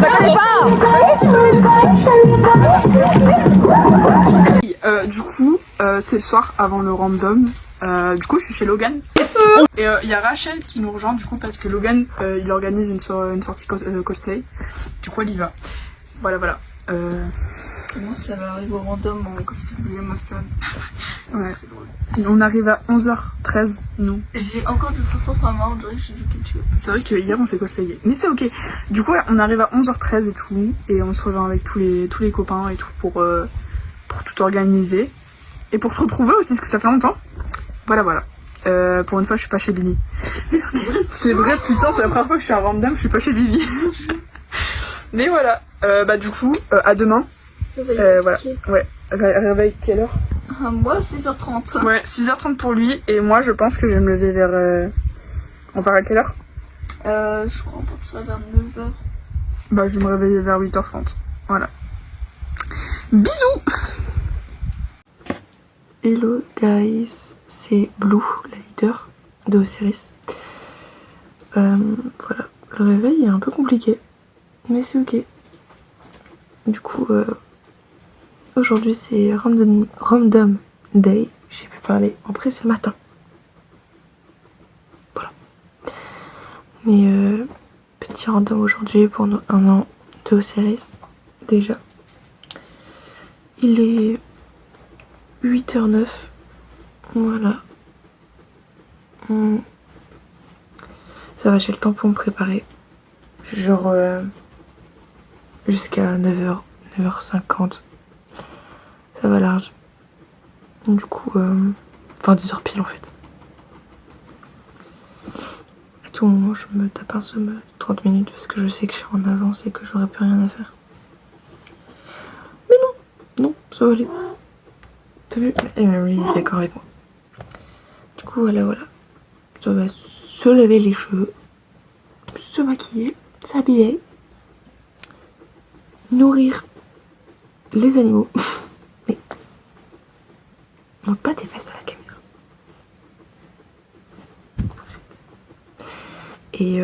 Ça connaît pas. Du coup, c'est le soir avant le random. Du coup, je suis chez Logan. Et il y a Rachel qui nous rejoint du coup parce que Logan il organise une sortie cosplay. Du coup, elle y va. Voilà. Comment ça va arriver au random en cosplay de Game of Thrones? Ouais. On arrive à 11h13, nous. J'ai encore du faux sang sur la main, on dirait que j'ai du ketchup. C'est vrai que hier on s'est cosplayé. Mais c'est ok. Du coup, on arrive à 11h13 et tout. Et on se rejoint avec tous les copains et tout pour tout organiser. Et pour se retrouver aussi, parce que ça fait longtemps. Voilà. Pour une fois, je suis pas chez Lily. C'est vrai, putain, c'est la première fois que je suis à random, je suis pas chez Lily. Mais voilà. Du coup, à demain. Voilà. Ouais. Réveil quelle heure? Moi, 6h30. Ouais, 6h30 pour lui. Et moi, je pense que je vais me lever vers... On part à quelle heure? Je crois qu'on partirait vers 9h. Bah, je vais me réveiller vers 8h30. Voilà. Bisous! Hello guys, c'est Blue, la leader de Osiris. Voilà, le réveil est un peu compliqué, mais c'est ok. Du coup, aujourd'hui c'est Random Day, j'ai pu parler, après c'est le matin. Voilà. Mais petit random aujourd'hui pour nos 1 an de Osiris, déjà. Il est 8h09, voilà. Ça va, j'ai le temps pour me préparer. Genre jusqu'à 9h, 9h50. Ça va large. Du coup, enfin 10h pile en fait. À tout moment, je me tape un somme de 30 minutes parce que je sais que je suis en avance et que j'aurai plus rien à faire. Mais non, ça va aller. T'as vu? Et même lui, il est d'accord avec moi. Du coup, voilà. Ça va se laver les cheveux, se maquiller, s'habiller, nourrir les animaux. Mais montre pas tes fesses à la caméra. Et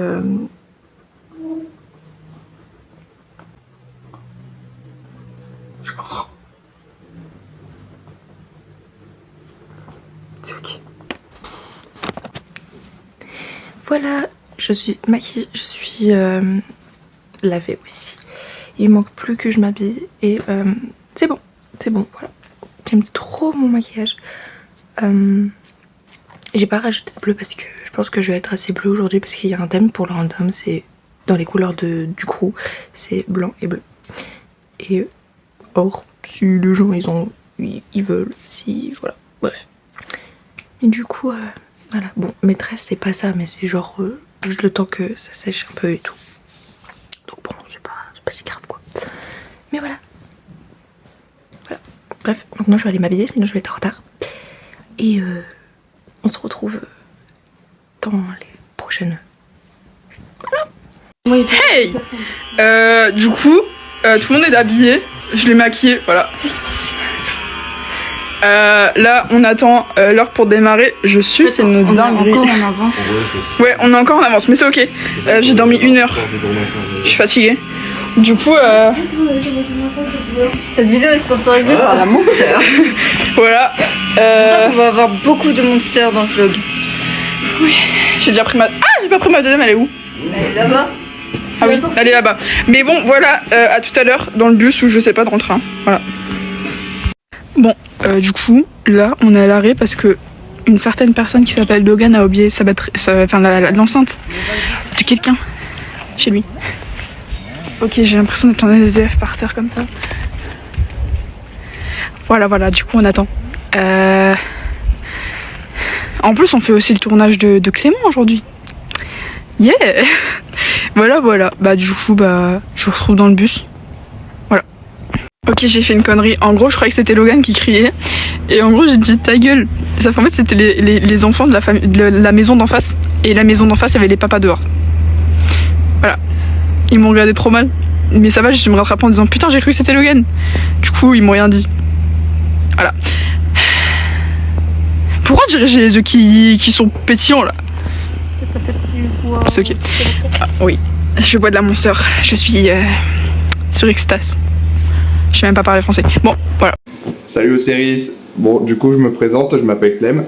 c'est ok. Voilà, je suis maquillée, je suis lavée aussi. Il manque plus que je m'habille et c'est bon, voilà. J'aime trop mon maquillage. J'ai pas rajouté de bleu parce que je pense que je vais être assez bleu aujourd'hui parce qu'il y a un thème pour le random, c'est dans les couleurs du crew, c'est blanc et bleu. Et or, si les gens ils veulent, si voilà, bref. Et du coup, voilà, bon, maîtresse c'est pas ça, mais c'est genre juste le temps que ça sèche un peu et tout. Donc bon, c'est pas si grave quoi. Mais voilà. Bref, maintenant je vais aller m'habiller, sinon je vais être en retard. Et on se retrouve dans les prochaines. Voilà. Hey! Du coup, tout le monde est habillé. Je l'ai maquillé, voilà. Là, on attend l'heure pour démarrer. Je suis, c'est une dinguerie. On est encore en avance. Ouais, on est encore en avance, mais c'est ok. J'ai dormi 1 heure. Je suis fatiguée. Du coup, Cette vidéo est sponsorisée par la Monster. voilà. On va avoir beaucoup de Monster dans le vlog. Oui, j'ai déjà pris ma... Ah, j'ai pas pris ma deuxième, elle est où? Elle est là-bas. Ah oui, elle est là-bas. Mais bon, voilà, à tout à l'heure, dans le bus ou je sais pas, dans le train. Voilà. Bon, du coup, là, on est à l'arrêt parce que une certaine personne qui s'appelle Logan a oublié l'enceinte de quelqu'un chez lui. Ok, j'ai l'impression d'être un SDF par terre comme ça. Voilà, du coup, on attend. En plus, on fait aussi le tournage de Clément aujourd'hui. Yeah! Voilà. Bah, du coup, je vous retrouve dans le bus. Voilà. Ok, j'ai fait une connerie. En gros, je croyais que c'était Logan qui criait. Et en gros, j'ai dit ta gueule. Ça fait en fait, c'était les enfants de la maison d'en face. Et la maison d'en face, il y avait les papas dehors. Voilà. Ils m'ont regardé trop mal. Mais ça va, je me rattrape en disant putain, j'ai cru que c'était Logan. Du coup, ils m'ont rien dit. Voilà. Pourquoi j'ai les yeux qui sont pétillants là? C'est ok. Ah, oui. Je bois de la Monster. Je suis sur extase. Je sais même pas parler français. Bon, voilà. Salut Osiris. Bon, du coup, je me présente, je m'appelle Clem.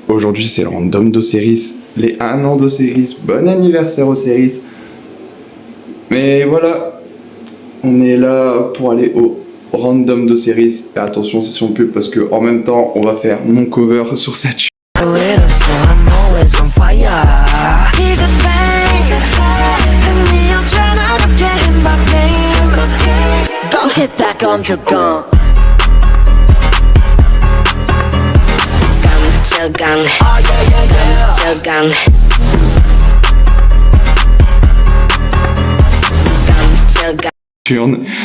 Aujourd'hui, c'est le random d'Osiris. Les 1 an d'Osiris. Bon anniversaire Osiris. Mais voilà, on est là pour aller au random d'Osiris. Et attention, session pub, parce que en même temps, on va faire mon cover sur cette ch...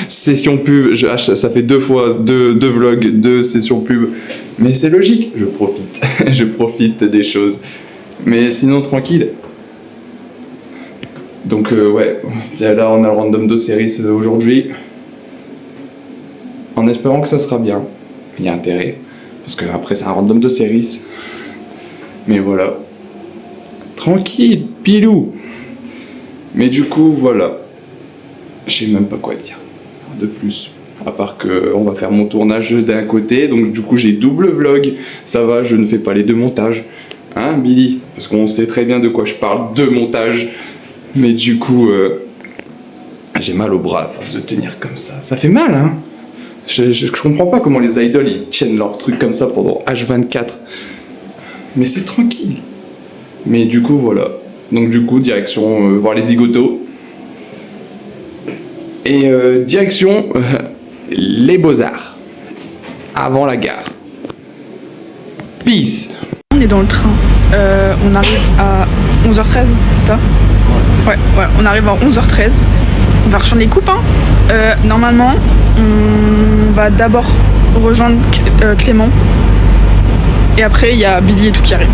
Session pub, ça fait 2 fois, deux vlogs, 2 sessions pub. Mais c'est logique, je profite. Je profite des choses. Mais sinon, tranquille. Donc ouais, là on a le random d'Osiris aujourd'hui. En espérant que ça sera bien. Il y a intérêt. Parce que après c'est un random d'Osiris. Mais voilà. Tranquille, pilou. Mais du coup, voilà. Je sais même pas quoi dire de plus. À part que on va faire mon tournage d'un côté. Donc du coup j'ai double vlog. Ça va, je ne fais pas les 2 montages. Hein Billy? Parce qu'on sait très bien de quoi je parle, 2 montages. Mais du coup, j'ai mal au bras à force de tenir comme ça. Ça fait mal, hein? Je comprends pas comment les idoles ils tiennent leur truc comme ça pendant H24. Mais c'est tranquille. Mais du coup, voilà. Donc du coup, direction voir les zigotos. Et direction les Beaux-Arts. Avant la gare. Peace. On est dans le train. On arrive à 11h13, c'est ça? Ouais, voilà, on arrive à 11h13. On va rejoindre les copains. Normalement, on va d'abord rejoindre Clément. Et après, il y a Billy et tout qui arrive.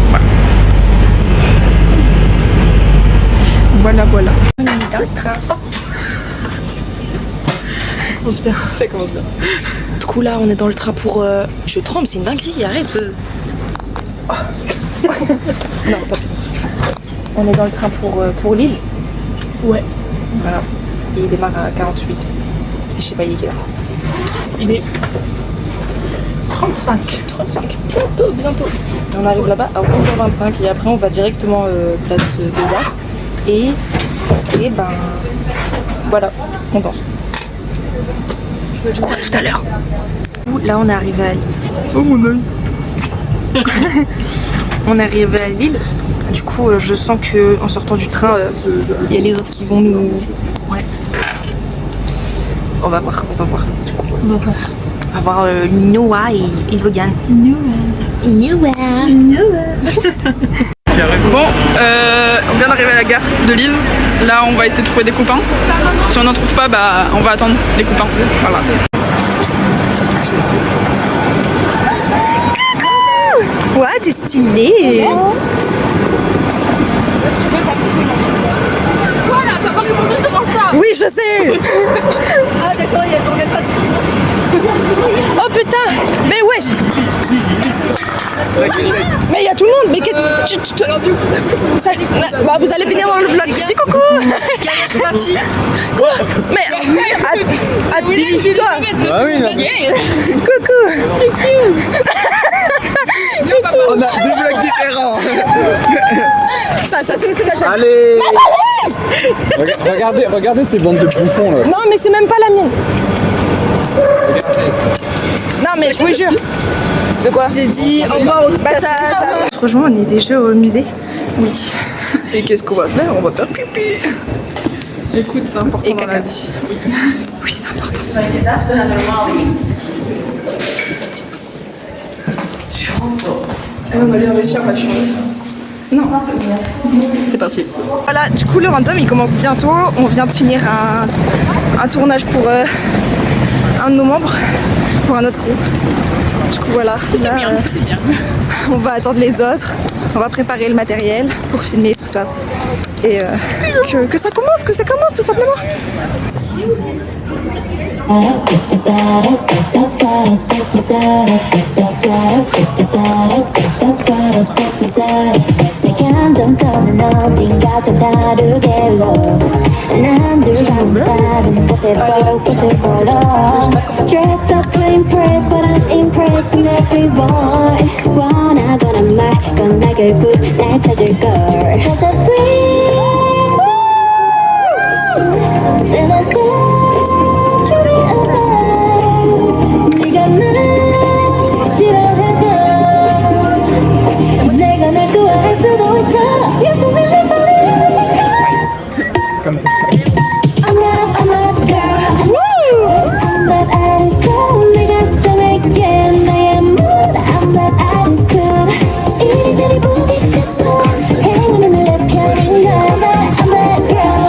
Voilà. Voilà. On est dans le train. Ça commence bien. Du coup là on est dans le train pour... Je tremble, c'est une dinguerie, arrête. Non, tant pis. On est dans le train pour Lille. Ouais. Voilà. Et il démarre à 48. Je sais pas il est quelle heure. Il est 35. Bientôt. On arrive là-bas à 11h25 et après on va directement place Beaux-Arts. Et ben... Voilà, on danse. Du coup, à tout à l'heure. Là, on est arrivé à Lille. Oh mon œil. On est arrivé à Lille. Du coup, je sens que en sortant du train, il y a les autres qui vont nous... Ouais. On va voir. On va voir Noah et Logan. Noah. Bon, on vient d'arriver à la gare de Lille. Là, on va essayer de trouver des copains. Si on n'en trouve pas, bah, on va attendre les copains. Voilà. Coucou! Ouais, t'es stylé! Voilà, t'as pas répondu sur Insta. Oui, je sais! Ah d'accord, j'en reviens pas. Oh putain! Mais wesh! Mais il y a tout le monde! Mais qu'est-ce que bah, vous allez venir dans le vlog! Dis coucou! Quoi? Mais habille-toi! Ah oui, là. Coucou! On a 2 vlogs différents. Ça. Allez. Regardez ces bandes de bouffons là. Non, mais c'est même pas la mienne. Non, mais je vous jure. De quoi? J'ai dit au revoir au Franchement, on est déjà au musée. Oui. Et qu'est-ce qu'on va faire? On va faire pipi. Écoute, c'est important dans la vie. Oui, c'est important. On va aller réussir à changer. Non. C'est parti. Voilà, du coup le random il commence bientôt. On vient de finir un tournage pour un de nos membres, pour un autre crew. Du coup voilà, là, on va attendre les autres, on va préparer le matériel pour filmer tout ça. Et que ça commence tout simplement. 감정선은 어딘가 좀 다르게로 난 늘 가서 다른 곳에 focus을 걸어 Dress up to impress but I'm impressing everyone 원하거나 말건 나 결국 날 찾을걸 Cause I'm free Till I century alive 네가 날 싫어해도 내가 날 좋아할 수도 있어 You can really believe I'm not a girl I'm that attitude 내가 정할게 나의 mood I'm that attitude 이리저리 부딪혀도 행운은 내 편인 걸 I'm that girl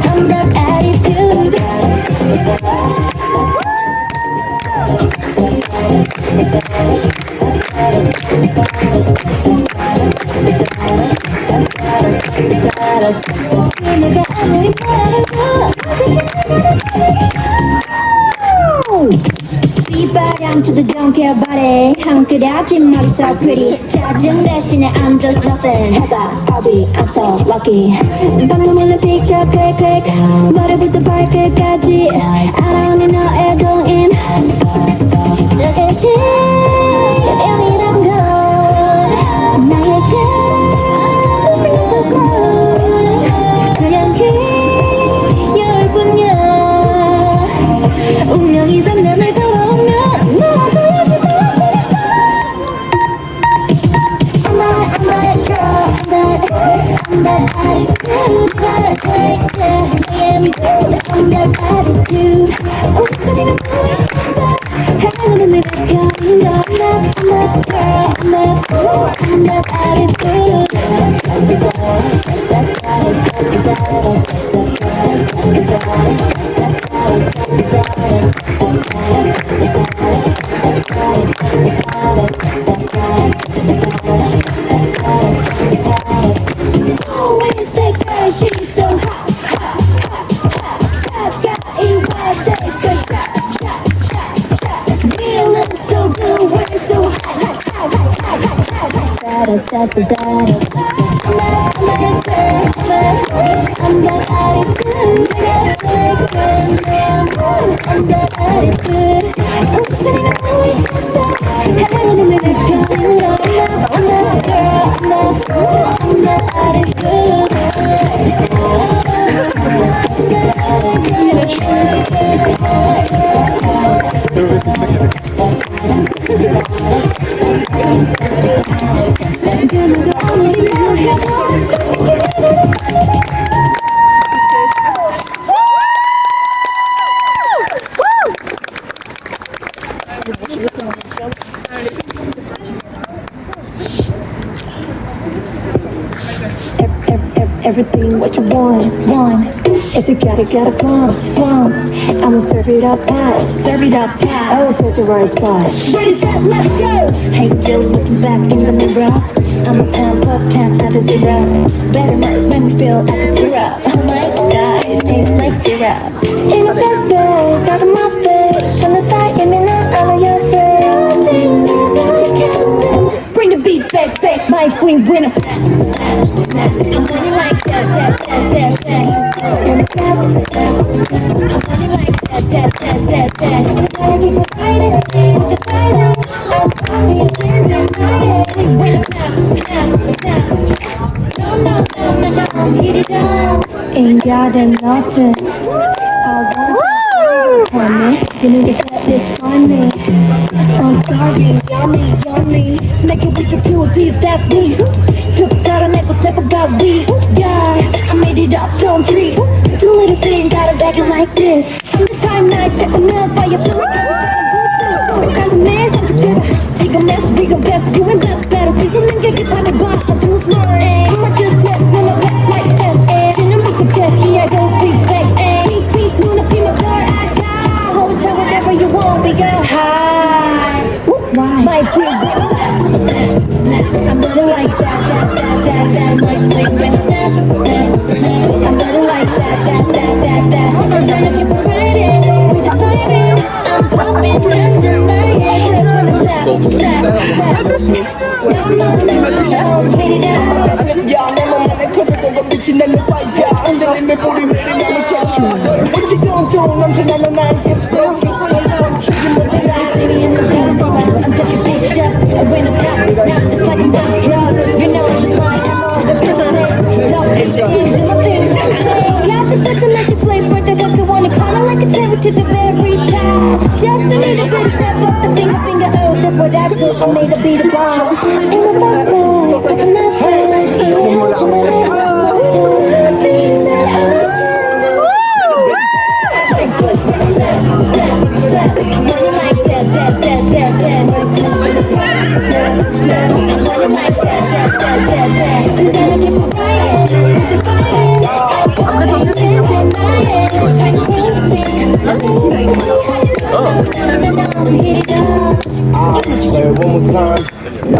I'm that attitude 내가 아무리 말해도 비바람쳐도 don't care about it 한끗하지 머리 so pretty 짜증 대신에 I'm just nothing 해봐 I'll be I'm so lucky 방금 올린 picture click click 머리부터 발끝까지 I don't need 너의 동인 저게 진연이란 건 나에게 Bring so close 그냥 기여일 뿐이야 운명이 장난을 걸어오면 놓아줘야지 I'm that girl I'm that attitude Gotta take care I'm that attitude 웃음이는 행운은 내 편인 걸 I'm that girl I'm that attitude Always that girl, she's so hot, hot, hot, hot, got it, why take a shot, feeling so good, we're so hot, hot, hot, hot, hot, da-da-da-da-da. I'm that attitude, I got like I'm that attitude. Heaven in the jungle, I'm that girl, I'm that attitude. Everything what you want. If you got it, flaunt. I'ma serve it up hot. I will set the right spot. Ready, set, let's go. Hey, Jill's looking back in the mirror. I'm a 10 plus 10, not a 0. Better merch, make me feel like a tear up. Oh my God, it tastes like syrup. In a fast bag, got my face. On the side, give me not all of your face. Bring the beat back, my swing winner. Snap. I'm running like that. I'm running like that. Gotta keep it fighting, with the fighting. I'm probably a damn winner. No, hit it down. Ain't got nothing. I want from me. You need to set this for me. I'm sorry, yummy. Make it with the QCs, that's me. Took out a necklace, step about we. Yeah, I made it up, don't treat. It's a little thing, gotta back it like this. I'm the time night, take another fire flow. Cause I'm mess, I'm the 지금 mess, bigger best, you and best better. 지수는 게 기판에 봐, I'm too smart. I'ma just let me back like that. 지는 믿고 다시 I don't think back. Peak, 눈앞이면 별 알까. Hold on, whatever you want, we go high. Why? My feel good. I'm gonna like that, my fling when snap. I'm gonna like that. I'm gonna keep on riding, we just fighting. I'm What you gon' do? I'm just not a man. I'm taking big shots. I win a shot. Now it's like I'm not drunk. You know it's just like I'm on the road. So it's the end of my thing. Got the stuff to let you play for the guy who wanna kinda like a cherry to the very top. Just a little bit of step up the finger, oh, that's what I do. I made a beat of bomb. In my first place, I'm not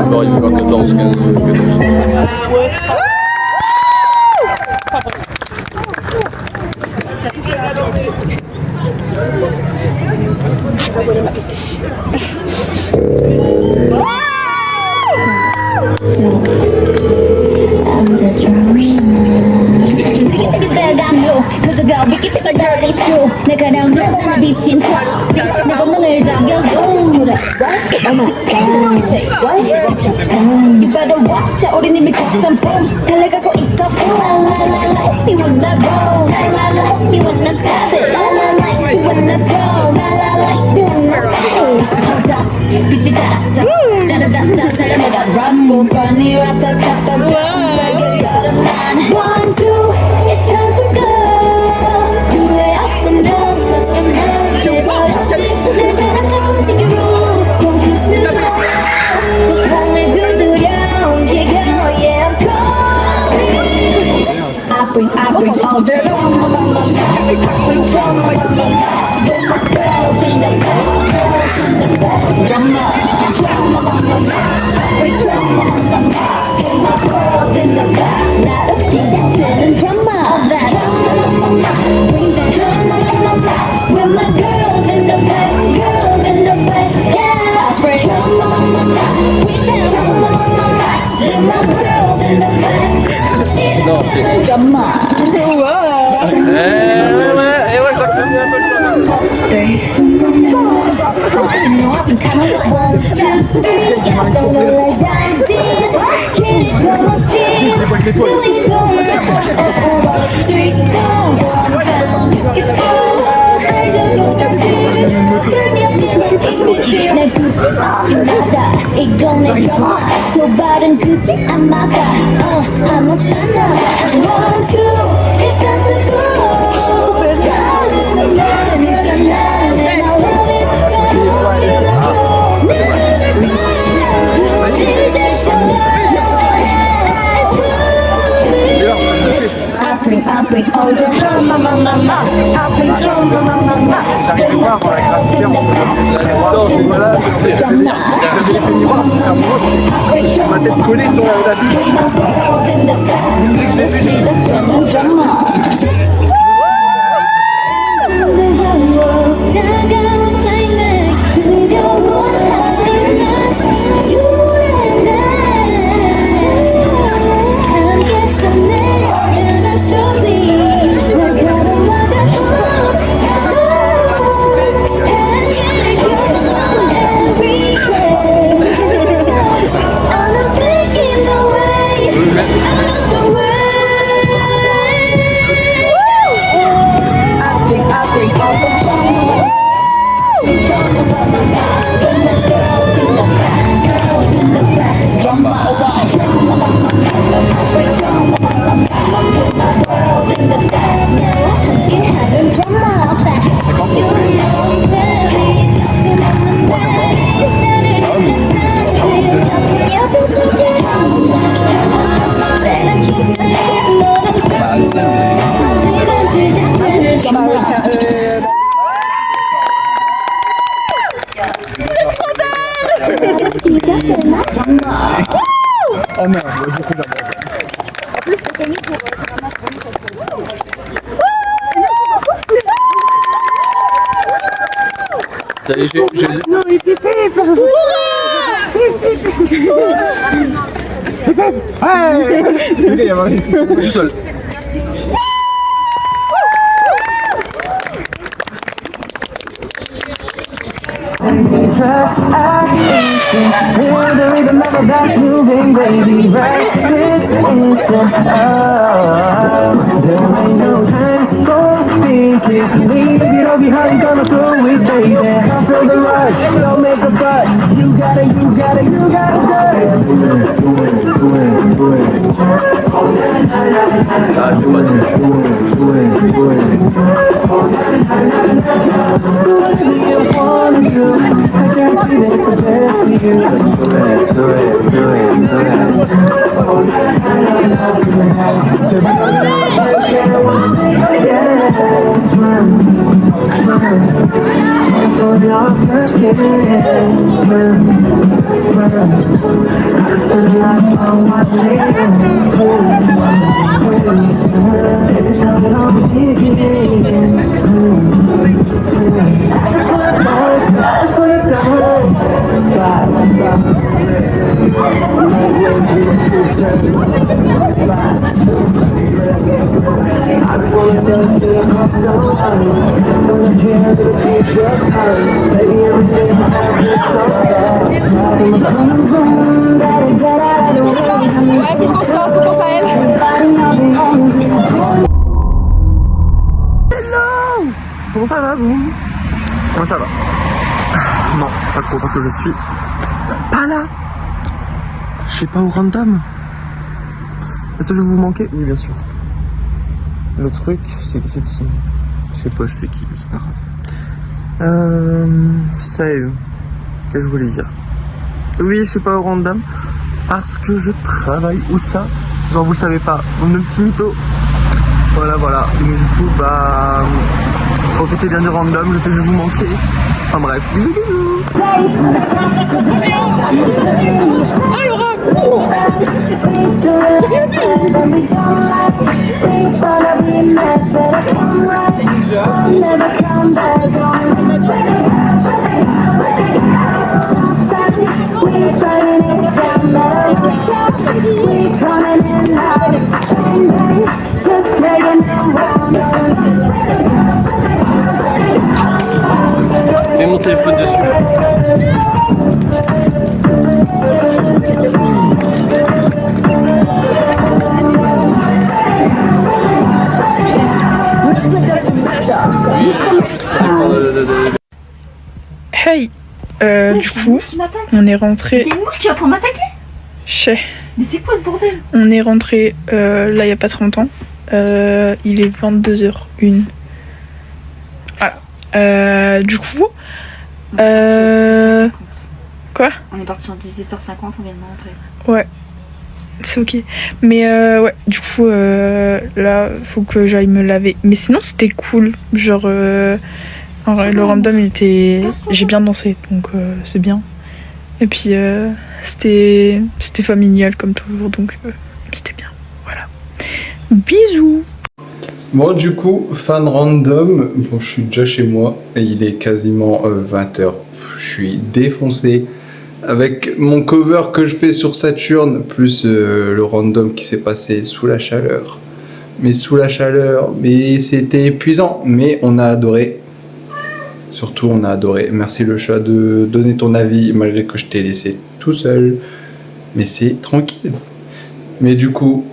Non, il faut 14, 15. 내가 랑으로 비친 탑시 내 본능을 당겨줘 Oh my god You better watch out 우린 이미 custom boom 달려가고 있어 La la la la You wanna roll La la la You wanna stop it La la la You wanna roll La la la You wanna stop it Hold up 빛이 닿았어 따라따따따라 내가 람고 funny 라따따따 세계 여름 난 1, 2 It's time to go Let's I bring all the drama. I bring drama. With my girls in the back, girls in the back. Drama. I bring drama. With my girls in the back. 나 없이 다투는 drama. All that drama. Bring that drama. With my girls in the back, girls in the back. Yeah, I bring drama. Bring that drama. With my girls in the back. Non, c'est drama. Et ouais, ça crée bien un peu le 이건 내 드라마 도발은 주지 않아가 I'm a stunner 1, 2 It's time to go God is the man It's a man And I love it Go to the road Never run Cruising I bring all the drama, I bring drama, J'arrive pas à avoir la gravité en la distance, et voilà, j'ai fini moi, ma tête collée sur la bille. Dès que je l'ai vu, oh merde, j'ai fait la merde. En plus, c'est connu pour vraiment prendre cette photo. Ça y est, j'ai... Non, il fait pépé. Il y a tout seul. Trust our instinct. Feel the rhythm of our backs moving, baby. Right this instant. Oh, there ain't no time for thinking. Leave it all behind, gonna throw it, baby. I feel the rush, don't make a fuss. You gotta do Comment ça va vous? Comment ça va? Non, pas trop parce que je suis pas là. Je sais pas où random. Est-ce que je vais vous manquer? Oui bien sûr. Le truc c'est qui? Je sais pas c'est qui, mais c'est pas grave. Save. Qu'est-ce que je voulais dire? Oui je suis pas au random parce que je travaille. Où ça? Genre vous le savez pas. On est un petit mytho. Voilà. Et du coup bah profitez bien du random, je sais que je vais vous manquer. Enfin bref, bisous. Mets mon téléphone dessus. Hey, du coup, on est rentré. Il y a une mouche qui est en train de m'attaquer. Chez. Mais c'est quoi ce bordel? On est rentré là il y a pas très longtemps. Il est 22h01. Voilà. Du coup. Quoi? On est parti en 18h50, on vient de rentrer. Ouais. C'est ok. Mais ouais, du coup, là, faut que j'aille me laver. Mais sinon, c'était cool. Genre, en vrai, le random, il était. J'ai bien dansé, donc c'est bien. Et puis, c'était familial comme toujours, donc c'était bien. Voilà. Bisous! Bon, du coup, fan random, bon, je suis déjà chez moi et il est quasiment 20h. Je suis défoncé avec mon cover que je fais sur Saturne, plus le random qui s'est passé sous la chaleur. Mais c'était épuisant, mais on a adoré. Surtout, on a adoré. Merci le chat de donner ton avis, malgré que je t'ai laissé tout seul. Mais c'est tranquille. Mais du coup,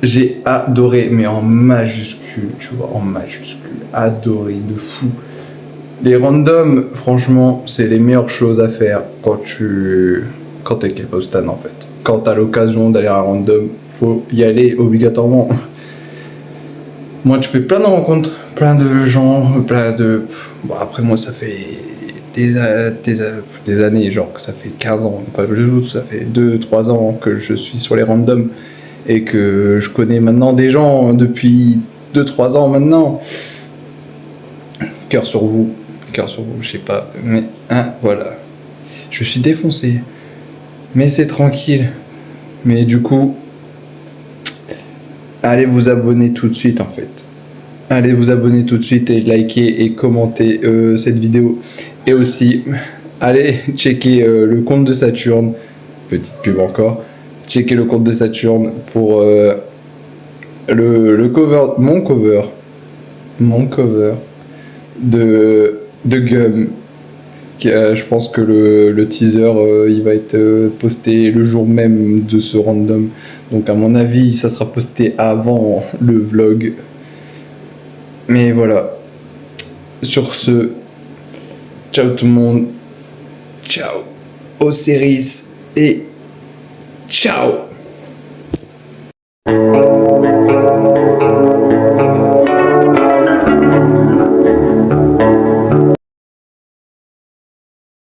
j'ai adoré, mais en majuscule, tu vois, en majuscule. Adoré de fou. Les randoms, franchement, c'est les meilleures choses à faire quand t'es K-Pop-stan, en fait. Quand t'as l'occasion d'aller à un random, faut y aller obligatoirement. Moi, tu fais plein de rencontres, plein de gens, Bon, après, moi, ça fait des années, genre, ça fait 15 ans, pas plus, ça fait 2-3 ans que je suis sur les randoms et que je connais maintenant des gens depuis 2-3 ans maintenant. Cœur sur vous, je sais pas, mais voilà. Je suis défoncé, mais c'est tranquille. Mais du coup, allez vous abonner tout de suite en fait. Allez vous abonner tout de suite et liker et commenter cette vidéo. Et aussi, allez checker le compte de Saturne. Petite pub encore. Checker le compte de Saturne pour le cover, mon cover de Gum Je pense que le teaser, il va être posté le jour même de ce random. Donc à mon avis, ça sera posté avant le vlog. Mais voilà. Sur ce, ciao tout le monde. Ciao aux séries et ciao.